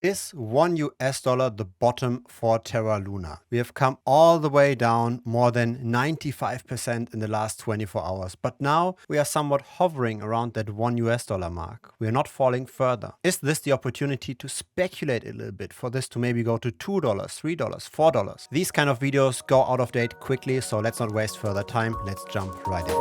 Is $1 the bottom for Terra Luna? We have come all the way down more than 95% in the last 24 hours, but now we are somewhat hovering around that $1 mark. We are not falling further. Is this the opportunity to speculate a little bit for this to maybe go to $2, $3, $4? These kind of videos go out of date quickly, so let's not waste further time. Let's jump right in.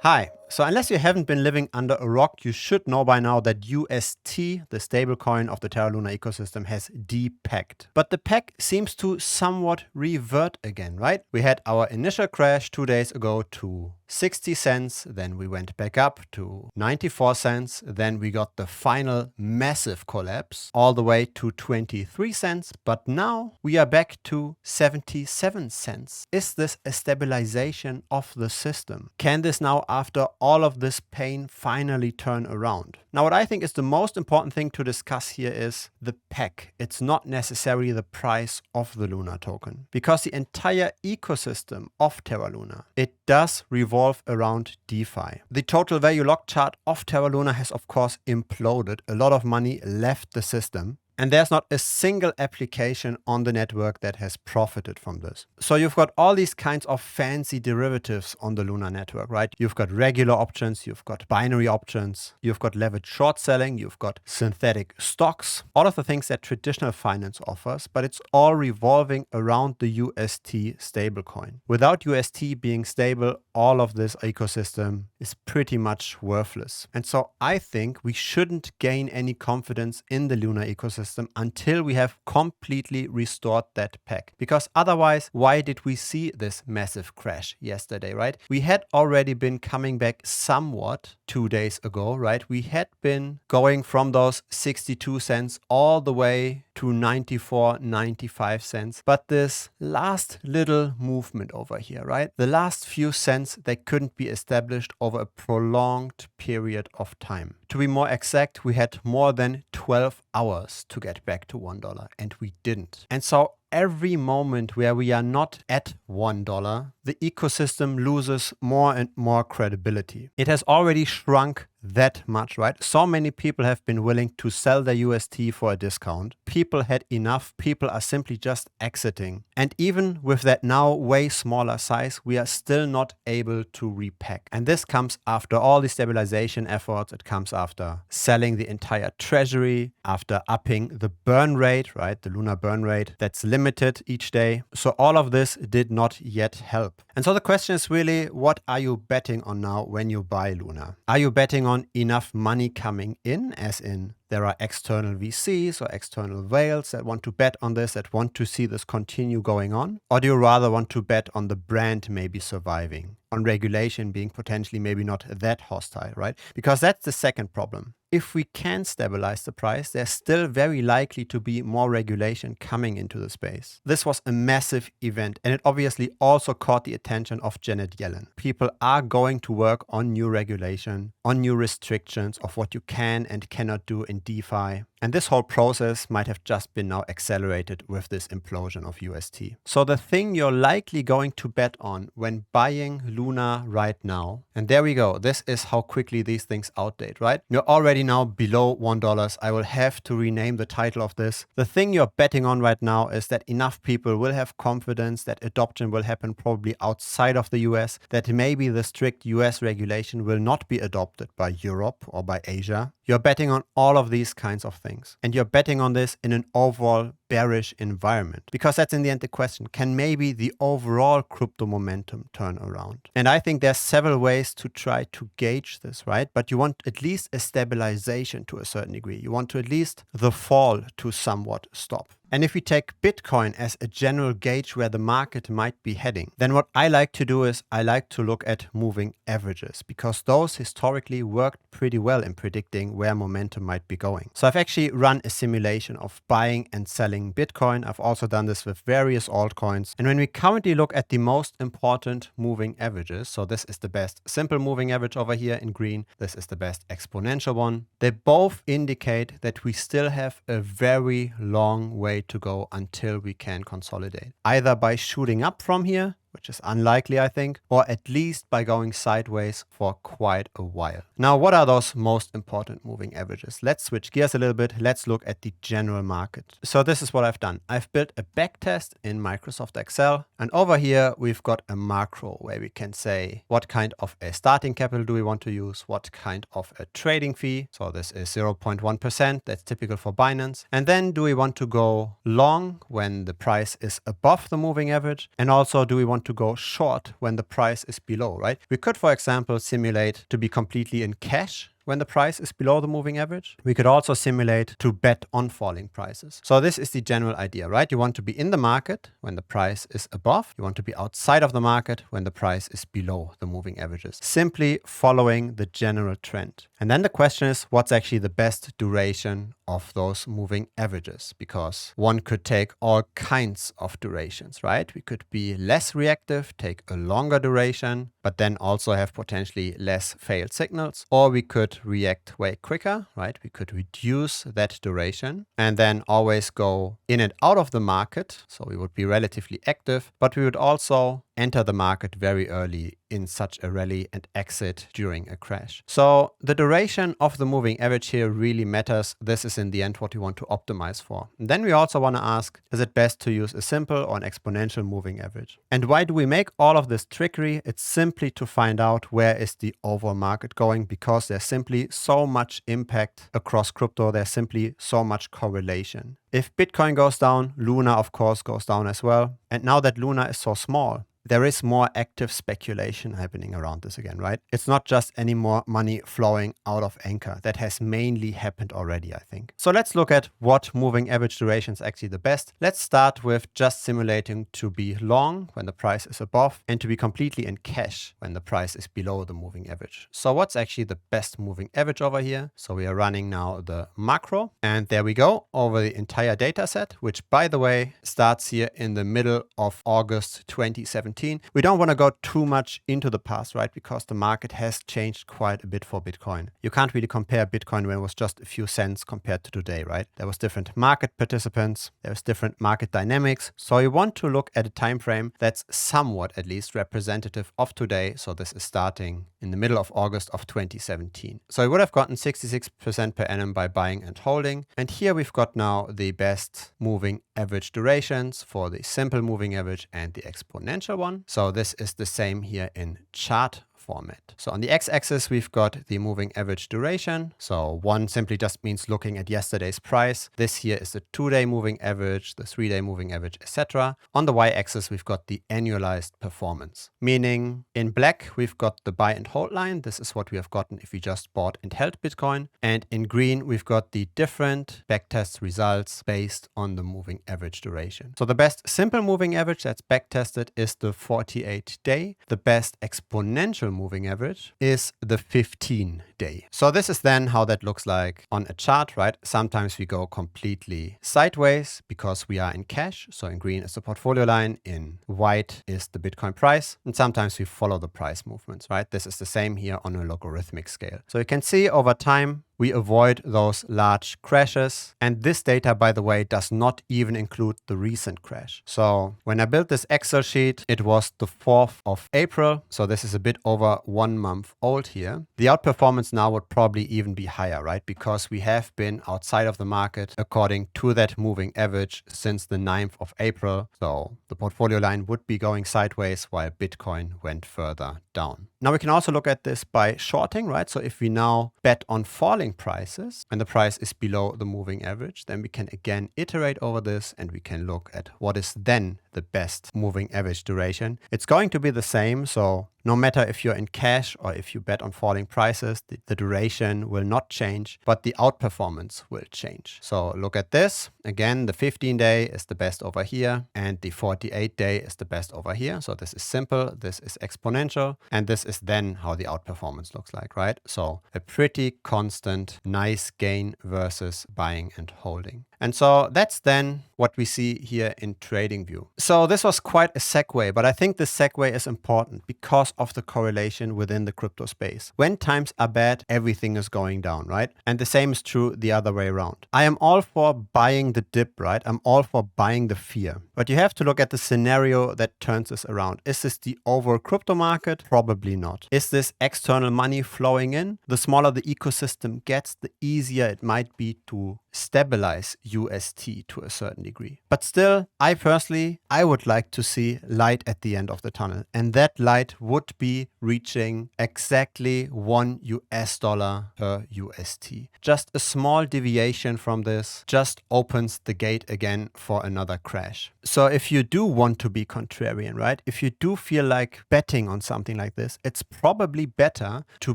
Hi. So unless you haven't been living under a rock, you should know by now that UST, the stablecoin of the Terra Luna ecosystem, has depegged. But the peg seems to somewhat revert again, right? We had our initial crash 2 days ago to 60 cents, then we went back up to 94 cents, then we got the final massive collapse all the way to 23 cents, but now we are back to 77 cents. Is this a stabilization of the system? Can this now, after all of this pain, finally turn around? Now, what I think is the most important thing to discuss here is the peg. It's not necessarily the price of the Luna token, because the entire ecosystem of Terra Luna, it does revolve around DeFi. The total value lock chart of Terra Luna has of course imploded. A lot of money left the system. And there's not a single application on the network that has profited from this. So you've got all these kinds of fancy derivatives on the Luna network, right? You've got regular options, you've got binary options, you've got leveraged short selling, you've got synthetic stocks, all of the things that traditional finance offers, but it's all revolving around the UST stablecoin. Without UST being stable, all of this ecosystem is pretty much worthless. And so I think we shouldn't gain any confidence in the Luna ecosystem until we have completely restored that peg. Because otherwise, why did we see this massive crash yesterday, right? We had already been coming back somewhat 2 days ago, right? We had been going from those 62 cents all the way to 94, 95 cents. But this last little movement over here, right? The last few cents, they couldn't be established over a prolonged period of time. To be more exact, we had more than 12 hours to get back to $1, and we didn't. And so every moment where we are not at $1, the ecosystem loses more and more credibility. It has already shrunk that much, right? So many people have been willing to sell their UST for a discount. People had enough. People are simply just exiting. And even with that now way smaller size, we are still not able to repack. And this comes after all the stabilization efforts. It comes after selling the entire treasury, after upping the burn rate, right? The Luna burn rate that's limited each day. So all of this did not yet help. And so the question is really, what are you betting on now when you buy Luna? Are you betting on enough money coming in, as in there are external VCs or external whales that want to bet on this, that want to see this continue going on? Or do you rather want to bet on the brand maybe surviving, on regulation being potentially maybe not that hostile, right? Because that's the second problem. If we can stabilize the price, there's still very likely to be more regulation coming into the space. This was a massive event, and it obviously also caught the attention of Janet Yellen. People are going to work on new regulation, on new restrictions of what you can and cannot do in DeFi. And this whole process might have just been now accelerated with this implosion of UST. So the thing you're likely going to bet on when buying Luna right now, and there we go, this is how quickly these things outdate, right? You're already now below $1. I will have to rename the title of this. The thing you're betting on right now is that enough people will have confidence that adoption will happen probably outside of the US, that maybe the strict US regulation will not be adopted by Europe or by Asia. You're betting on all of these kinds of things. And you're betting on this in an overall bearish environment. Because that's in the end the question. Can maybe the overall crypto momentum turn around? And I think there's several ways to try to gauge this, right? But you want at least a stabilization to a certain degree. You want to at least the fall to somewhat stop. And if we take Bitcoin as a general gauge where the market might be heading, then what I like to do is I like to look at moving averages, because those historically worked pretty well in predicting where momentum might be going. So I've actually run a simulation of buying and selling Bitcoin. I've also done this with various altcoins. And when we currently look at the most important moving averages, so this is the best simple moving average over here in green, this is the best exponential one, they both indicate that we still have a very long way to go until we can consolidate. Either by shooting up from here, which is unlikely, I think, or at least by going sideways for quite a while. Now, what are those most important moving averages? Let's switch gears a little bit. Let's look at the general market. So this is what I've done. I've built a backtest in Microsoft Excel, and over here we've got a macro where we can say what kind of a starting capital do we want to use, what kind of a trading fee. So this is 0.1%. That's typical for Binance. And then do we want to go long when the price is above the moving average? And also, do we want to go short when the price is below, right? We could, for example, simulate to be completely in cash when the price is below the moving average. We could also simulate to bet on falling prices. So this is the general idea, right? You want to be in the market when the price is above. You want to be outside of the market when the price is below the moving averages. Simply following the general trend. And then the question is, what's actually the best duration of those moving averages? Because one could take all kinds of durations, right? We could be less reactive, take a longer duration, but then also have potentially less failed signals. Or we could react way quicker, right? We could reduce that duration and then always go in and out of the market. So we would be relatively active, but we would also enter the market very early in such a rally and exit during a crash. So the duration of the moving average here really matters. This is in the end what we want to optimize for. And then we also want to ask, is it best to use a simple or an exponential moving average? And why do we make all of this trickery? It's simply to find out where is the overall market going, because there's simply so much impact across crypto. There's simply so much correlation. If Bitcoin goes down, Luna of course goes down as well. And now that Luna is so small, there is more active speculation happening around this again, right? It's not just any more money flowing out of Anchor. That has mainly happened already, I think. So let's look at what moving average duration is actually the best. Let's start with just simulating to be long when the price is above and to be completely in cash when the price is below the moving average. So what's actually the best moving average over here? So we are running now the macro, and there we go over the entire data set, which by the way starts here in the middle of August 2017. We don't want to go too much into the past, right? Because the market has changed quite a bit for Bitcoin. You can't really compare Bitcoin when it was just a few cents compared to today, right? There was different market participants, there was different market dynamics. So you want to look at a time frame that's somewhat at least representative of today. So this is starting in the middle of August of 2017. So we would have gotten 66% per annum by buying and holding. And here we've got now the best moving average durations for the simple moving average and the exponential one. So this is the same here in chart format. So on the x-axis, we've got the moving average duration. So one simply just means looking at yesterday's price. This here is the 2-day moving average, the 3-day moving average, etc. On the y-axis, we've got the annualized performance, meaning in black, we've got the buy and hold line. This is what we have gotten if we just bought and held Bitcoin. And in green, we've got the different backtest results based on the moving average duration. So the best simple moving average that's backtested is the 48-day. The best exponential moving average is the 15-day. So this is then how that looks like on a chart, right? Sometimes we go completely sideways because we are in cash. So in green is the portfolio line, in white is the Bitcoin price, and sometimes we follow the price movements, right? This is the same here on a logarithmic scale. So you can see over time, we avoid those large crashes. And this data, by the way, does not even include the recent crash. So when I built this Excel sheet, it was the 4th of April. So this is a bit over 1 month old here. The outperformance now would probably even be higher, right? Because we have been outside of the market according to that moving average since the 9th of April. So the portfolio line would be going sideways while Bitcoin went further down. Now we can also look at this by shorting, right? So if we now bet on falling prices when the price is below the moving average, then we can again iterate over this and we can look at what is then the best moving average duration. It's going to be the same. So no matter if you're in cash or if you bet on falling prices, the duration will not change, but the outperformance will change. So look at this. Again, the 15-day is the best over here and the 48-day is the best over here. So this is simple, this is exponential, and this is then how the outperformance looks like, right? So a pretty constant, nice gain versus buying and holding. And so that's then what we see here in TradingView. So this was quite a segue, but I think this segue is important because of the correlation within the crypto space. When times are bad, everything is going down, right? And the same is true the other way around. I am all for buying the dip, right? I'm all for buying the fear. But you have to look at the scenario that turns this around. Is this the overall crypto market? Probably not. Is this external money flowing in? The smaller the ecosystem gets, the easier it might be to stabilize UST to a certain degree. But still, I personally would like to see light at the end of the tunnel. And that light would be reaching exactly $1 per UST. Just a small deviation from this just opens the gate again for another crash. So if you do want to be contrarian, right? If you do feel like betting on something like this, it's probably better to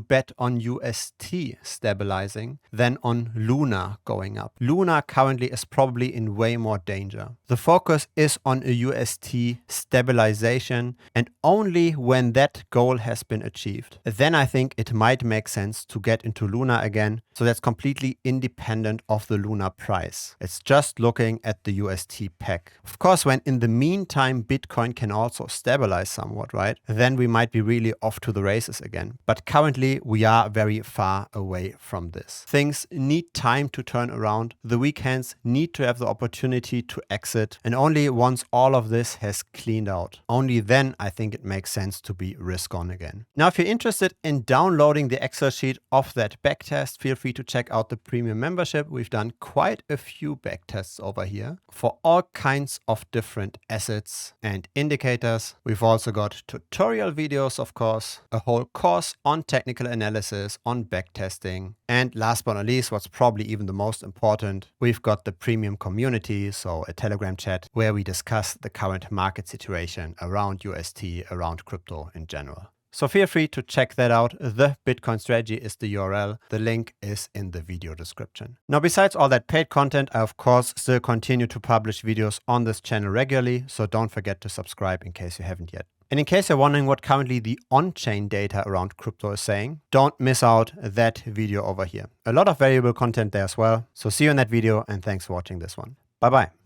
bet on UST stabilizing than on Luna going up. Luna currently is probably in way more danger. The focus is on a UST stabilization, and only when that goal has been achieved, then I think it might make sense to get into Luna again. So that's completely independent of the Luna price. It's just looking at the UST peg. Of course, when in the meantime Bitcoin can also stabilize somewhat, right? Then we might be really off to the races again. But currently we are very far away from this. Things need time to turn around. The weak hands need to have the opportunity to exit. And only once all of this has cleaned out, only then I think it makes sense to be risk on again. Now, if you're interested in downloading the Excel sheet of that backtest, feel free to check out the premium membership. We've done quite a few backtests over here for all kinds of different assets and indicators. We've also got tutorial videos, of course, a whole course on technical analysis, on backtesting, and last but not least, what's probably even the most important, we've got the premium community, so a Telegram chat where we discuss the current market situation around UST, around crypto in general. So feel free to check that out. The Bitcoin Strategy is the URL. The link is in the video description. Now, besides all that paid content, I of course still continue to publish videos on this channel regularly, so don't forget to subscribe in case you haven't yet. And in case you're wondering what currently the on-chain data around crypto is saying, don't miss out that video over here. A lot of valuable content there as well. So see you in that video, and thanks for watching this one. Bye-bye.